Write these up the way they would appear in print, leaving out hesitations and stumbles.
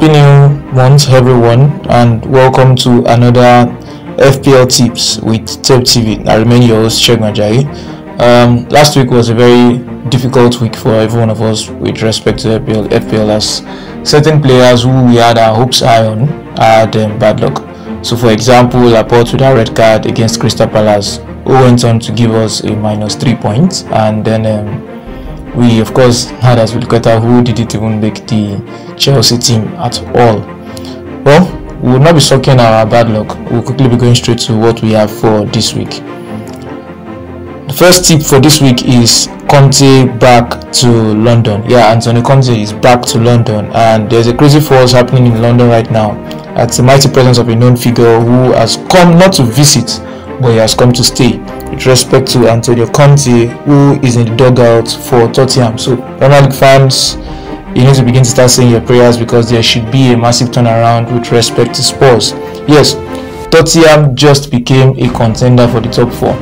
Happy new month everyone, and welcome to another FPL tips with TepTV. I remain your host Shegun Ajayi. Last week was a very difficult week for every one of us with respect to FPL as certain players who we had our hopes high on had bad luck. So for example, Laporte with a red card against Crystal Palace, who went on to give us a -3 points, and then we of course had as Vilketa, who didn't even make the Chelsea team at all. Well, we will not be sucking our bad luck. We'll quickly be going straight to what we have for this week. The first tip for this week is Conte back to London. Yeah, Antonio Conte is back to London, and there's a crazy force happening in London right now. That's the mighty presence of a known figure who has come not to visit, but he has come to stay. With respect to Antonio Conte, who is in the dugout for Tottenham. So Premier League fans, you need to begin to start saying your prayers, because there should be a massive turnaround with respect to Spurs. Yes, Tottenham just became a contender for the top 4.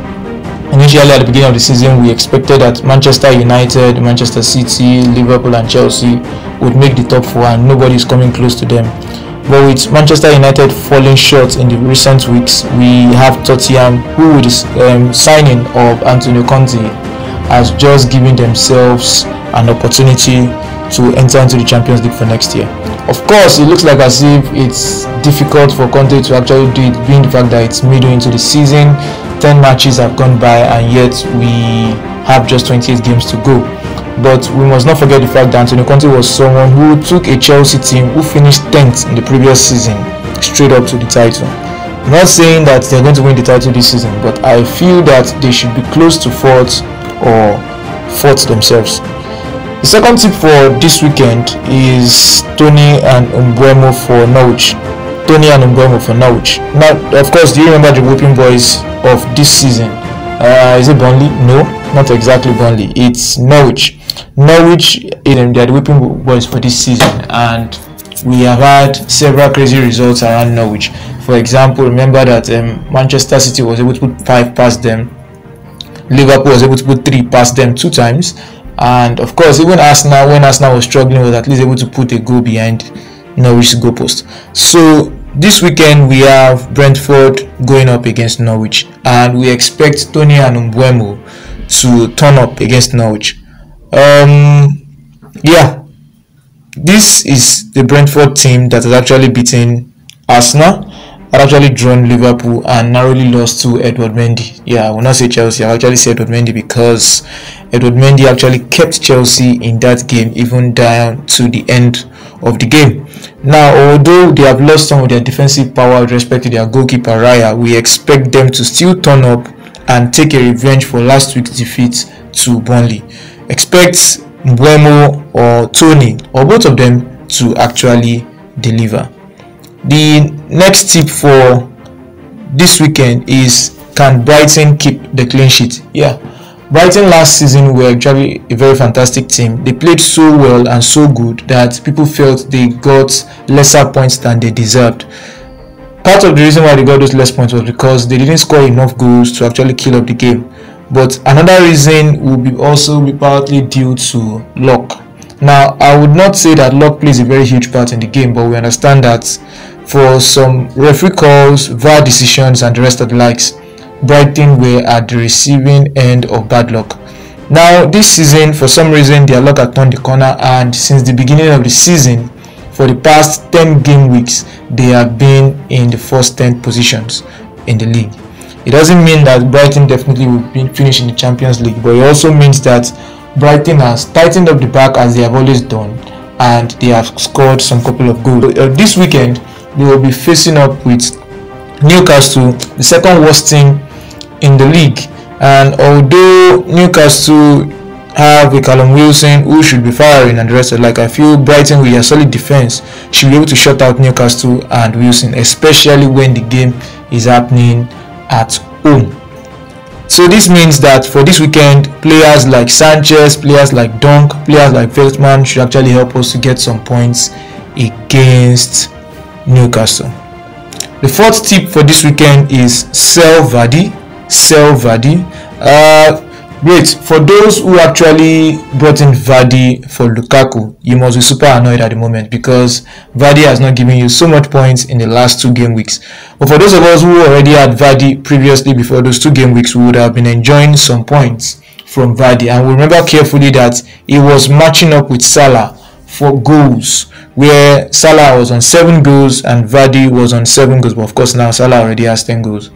Initially at the beginning of the season, we expected that Manchester United, Manchester City, Liverpool and Chelsea would make the top 4, and nobody is coming close to them. But with Manchester United falling short in the recent weeks, we have Tottenham, who with the signing of Antonio Conte has just given themselves an opportunity to enter into the Champions League for next year. Of course, it looks like as if it's difficult for Conte to actually do it, being the fact that it's midway into the season, 10 matches have gone by, and yet we have just 28 games to go. But we must not forget the fact that Antonio Conte was someone who took a Chelsea team who finished 10th in the previous season straight up to the title. I'm not saying that they're going to win the title this season, but I feel that they should be close to 4th or 4th themselves. The second tip for this weekend is Toney and Mbeumo for Norwich. Toney and Mbeumo for Norwich. Now, of course, do you remember the whooping boys of this season? Is it Burnley? No, not exactly Burnley. It's Norwich. Norwich, they are the whipping boys for this season, and we have had several crazy results around Norwich. For example, remember that Manchester City was able to put 5 past them, Liverpool was able to put 3 past them 2 times, and of course even Arsenal, when Arsenal was struggling, was at least able to put a goal behind Norwich's goalpost. So this weekend we have Brentford going up against Norwich, and we expect Toney and Mbeumo to turn up against Norwich. Yeah, this is the Brentford team that has actually beaten Arsenal, had actually drawn Liverpool, and narrowly lost to Edward Mendy. Yeah, I will not say Chelsea, I actually say Edward Mendy, because Edward Mendy actually kept Chelsea in that game even down to the end of the game. Now, although they have lost some of their defensive power with respect to their goalkeeper Raya, we expect them to still turn up and take a revenge for last week's defeat to Burnley. Expect Mbeumo or Toney, or both of them, to actually deliver. The next tip for this weekend is, can Brighton keep the clean sheet? Yeah, Brighton last season were actually a very fantastic team. They played so well and so good that people felt they got lesser points than they deserved. Part of the reason why they got those less points was because they didn't score enough goals to actually kill up the game. But another reason will also be partly due to luck. Now, I would not say that luck plays a very huge part in the game, but we understand that for some referee calls, VAR decisions and the rest of the likes, Brighton were at the receiving end of bad luck. Now, this season, for some reason, their luck had turned the corner, and since the beginning of the season, for the past 10 game weeks, they have been in the first 10 positions in the league. It doesn't mean that Brighton definitely will finish in the Champions League, but it also means that Brighton has tightened up the back as they have always done, and they have scored some couple of goals. This weekend, they will be facing up with Newcastle, the second worst team in the league. And although Newcastle have a Callum Wilson who should be firing and the rest of it, I feel Brighton with their solid defense should be able to shut out Newcastle and Wilson, especially when the game is happening at home. So this means that for this weekend, players like Sanchez, players like Dunk, players like Veltman should actually help us to get some points against Newcastle. The fourth tip for this weekend is sell Vardy. Great. For those who actually brought in Vardy for Lukaku, you must be super annoyed at the moment because Vardy has not given you so much points in the last 2 game weeks. But for those of us who already had Vardy previously before those 2 game weeks, we would have been enjoying some points from Vardy. And we remember carefully that he was matching up with Salah for goals, where Salah was on 7 goals and Vardy was on 7 goals. But of course now Salah already has 10 goals.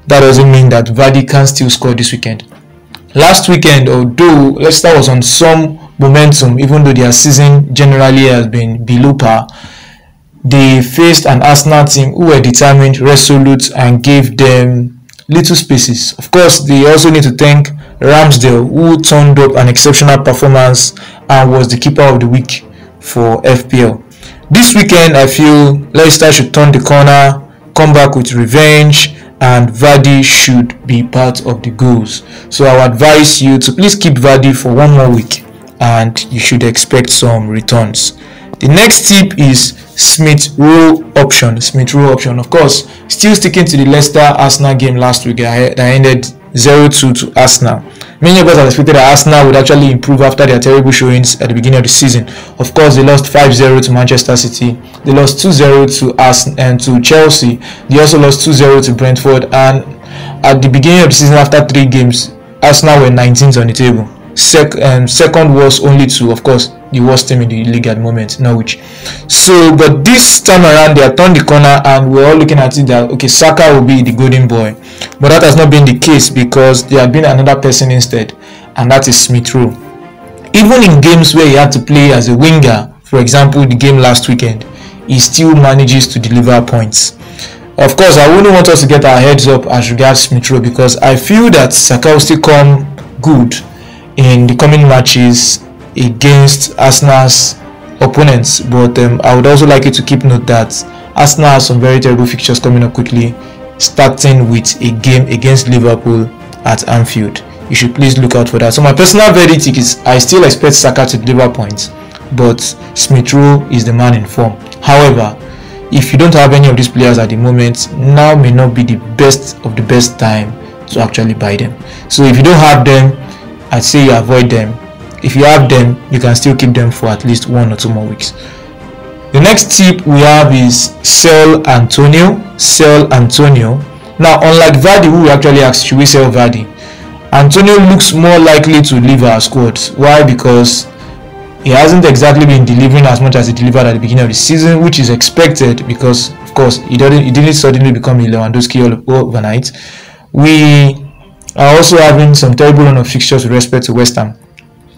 That doesn't mean that Vardy can still score this weekend. Last weekend, although Leicester was on some momentum, even though their season generally has been below par, they faced an Arsenal team who were determined, resolute, and gave them little spaces. Of course, they also need to thank Ramsdale, who turned up an exceptional performance and was the keeper of the week for FPL. This weekend, I feel Leicester should turn the corner, come back with revenge, and Vardy should be part of the goals. So I would advise you to please keep Vardy for 1 more week and you should expect some returns. The next tip is Smith-Rowe Option. Smith-Rowe Option, of course, still sticking to the Leicester-Arsenal game last week that ended 0-2 to Arsenal. Many of us had expected that Arsenal would actually improve after their terrible showings at the beginning of the season. Of course, they lost 5-0 to Manchester City. They lost 2-0 to Arsenal and to Chelsea. They also lost 2-0 to Brentford. And at the beginning of the season, after 3 games, Arsenal were 19th on the table. Second was only to, of course, the worst team in the league at the moment, Norwich. So, but this time around, they have turned the corner and we're all looking at it that, okay, Saka will be the golden boy. But that has not been the case because there had been another person instead, and that is Smith-Rowe. Even in games where he had to play as a winger, for example, the game last weekend, he still manages to deliver points. Of course, I wouldn't want us to get our heads up as regards Smith-Rowe because I feel that Saka will still come good in the coming matches against Arsenal's opponents, but I would also like you to keep note that Arsenal has some very terrible fixtures coming up quickly, starting with a game against Liverpool at Anfield. You should please look out for that. So my personal verdict is I still expect Saka to deliver points, but Smith-Rowe is the man in form. However, if you don't have any of these players at the moment, now may not be the best of the best time to actually buy them. So if you don't have them, I'd say you avoid them. If you have them, you can still keep them for at least 1 or 2 more weeks. The next tip we have is sell Antonio. Sell Antonio. Now, unlike Vardy, who we actually asked, should we sell Vardy? Antonio looks more likely to leave our squad. Why? Because he hasn't exactly been delivering as much as he delivered at the beginning of the season, which is expected because, of course, he didn't suddenly become a Lewandowski overnight. We are also having some terrible run of fixtures with respect to West Ham.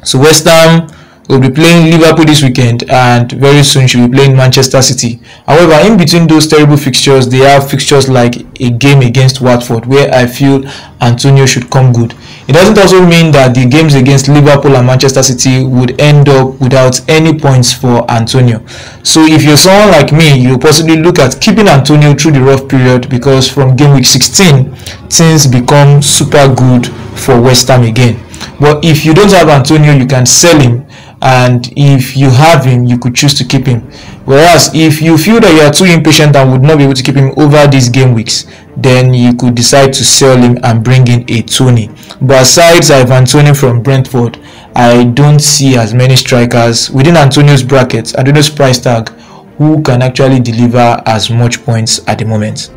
So West Ham will be playing Liverpool this weekend and very soon she'll be playing Manchester City. However, in between those terrible fixtures, they have fixtures like a game against Watford where I feel Antonio should come good. It doesn't also mean that the games against Liverpool and Manchester City would end up without any points for Antonio. So if you're someone like me, you'll possibly look at keeping Antonio through the rough period because from game week 16, things become super good for West Ham again. But if you don't have Antonio, you can sell him, and if you have him, you could choose to keep him. Whereas if you feel that you are too impatient and would not be able to keep him over these game weeks, then you could decide to sell him and bring in a Toney. But aside Ivan Toney from Brentford, I don't see as many strikers within Antonio's bracket, Antonio's price tag, who can actually deliver as much points at the moment.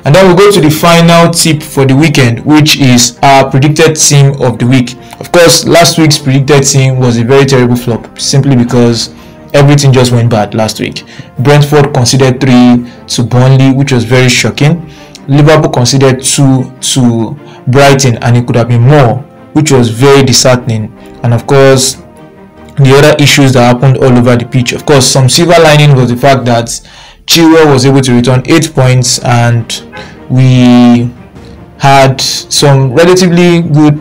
And then we'll go to the final tip for the weekend, which is our predicted team of the week. Of course, last week's predicted team was a very terrible flop, simply because everything just went bad last week. Brentford conceded 3 to Burnley, which was very shocking. Liverpool conceded 2 to Brighton, and it could have been more, which was very disheartening. And of course, the other issues that happened all over the pitch. Of course, some silver lining was the fact that Chilwell was able to return 8 points, and we had some relatively good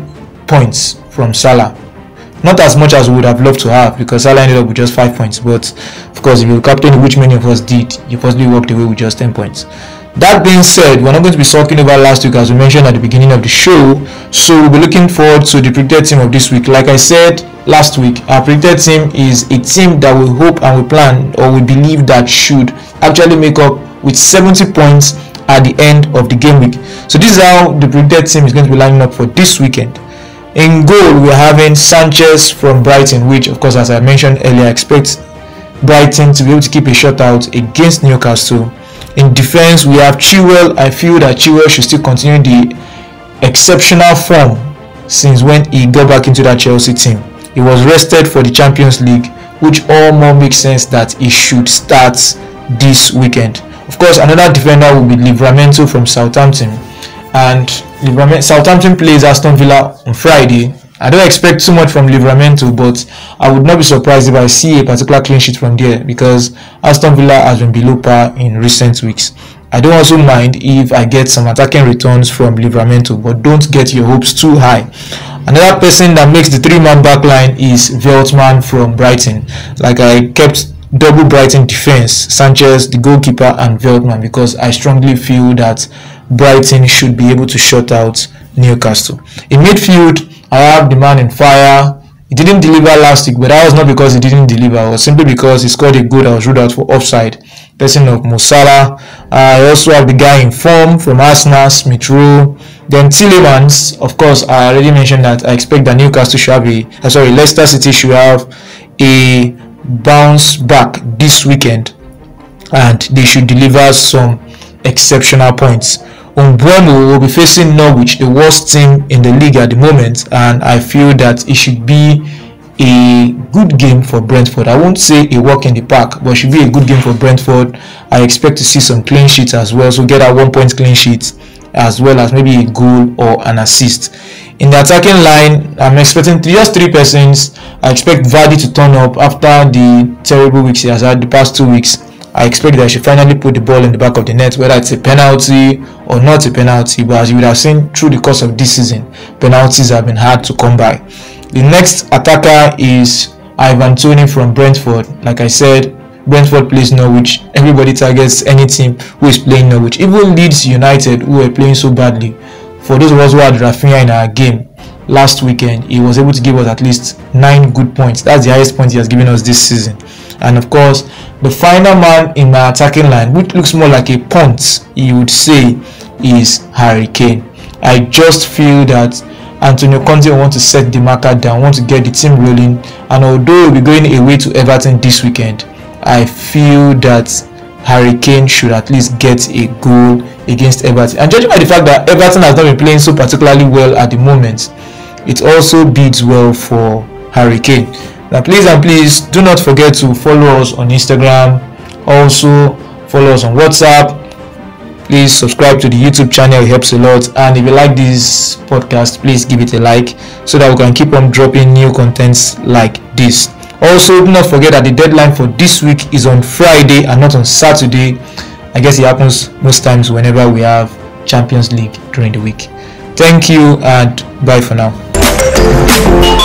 points from Salah. Not as much as we would have loved to have, because Salah ended up with just 5 points. But of course, if you captain, which many of us did, you possibly walked away with just 10 points. That being said, we're not going to be talking about last week as we mentioned at the beginning of the show, so we'll be looking forward to the predicted team of this week. Like I said last week, our predicted team is a team that we hope and we plan or we believe that should actually make up with 70 points at the end of the game week. So this is how the predicted team is going to be lining up for this weekend. In goal, we're having Sanchez from Brighton, which of course, as I mentioned earlier, I expect Brighton to be able to keep a shutout against Newcastle. In defense, we have Chilwell. I feel that Chilwell should still continue the exceptional form since when he got back into that Chelsea team. He was rested for the Champions League, which all more makes sense that he should start this weekend. Of course, another defender will be Livramento from Southampton, and Southampton plays Aston Villa on Friday. I don't expect too much from Livramento, but I would not be surprised if I see a particular clean sheet from there because Aston Villa has been below par in recent weeks. I don't also mind if I get some attacking returns from Livramento, but don't get your hopes too high. Another person that makes the three-man backline is Veltman from Brighton. Like I kept double Brighton defense, Sanchez, the goalkeeper, and Veltman because I strongly feel that Brighton should be able to shut out Newcastle. In midfield, I have the man in fire. He didn't deliver last week, but that was not because he didn't deliver. It was simply because he scored a goal that was ruled out for offside. Person of Mo Salah. I also have the guy in form from Arsenal, Smith-Rowe. Then Tielemans. Of course, I already mentioned that I expect that Newcastle should have Leicester City should have a bounce back this weekend, and they should deliver some exceptional points. Mbeumo will be facing Norwich, the worst team in the league at the moment, and I feel that it should be a good game for Brentford. I won't say a walk in the park, but it should be a good game for Brentford. I expect to see some clean sheets as well, so get a 1 point clean sheet as well as maybe a goal or an assist. In the attacking line, I'm expecting just three persons. I expect Vardy to turn up after the terrible weeks he has had the past 2 weeks. I expect that I should finally put the ball in the back of the net, whether it's a penalty or not a penalty. But as you would have seen through the course of this season, penalties have been hard to come by. The next attacker is Toney from Brentford. Like I said, Brentford plays Norwich. Everybody targets any team who is playing Norwich. Even Leeds United, who were playing so badly. For those of us who had Rafinha in our game last weekend, he was able to give us at least 9 good points. That's the highest point he has given us this season. And of course, the final man in my attacking line, which looks more like a punt, you would say, is Harry Kane. I just feel that Antonio Conte wants to set the marker down, wants to get the team rolling, and although we'll be going away to Everton this weekend, I feel that Harry Kane should at least get a goal against Everton. And judging by the fact that Everton has not been playing so particularly well at the moment, it also bodes well for Harry Kane. Now please do not forget to follow us on Instagram, also follow us on WhatsApp. Please subscribe to the YouTube channel, it helps a lot. And if you like this podcast, please give it a like so that we can keep on dropping new contents like this. Also, do not forget that the deadline for this week is on Friday and not on Saturday. I guess it happens most times whenever we have Champions League during the week. Thank you and bye for now.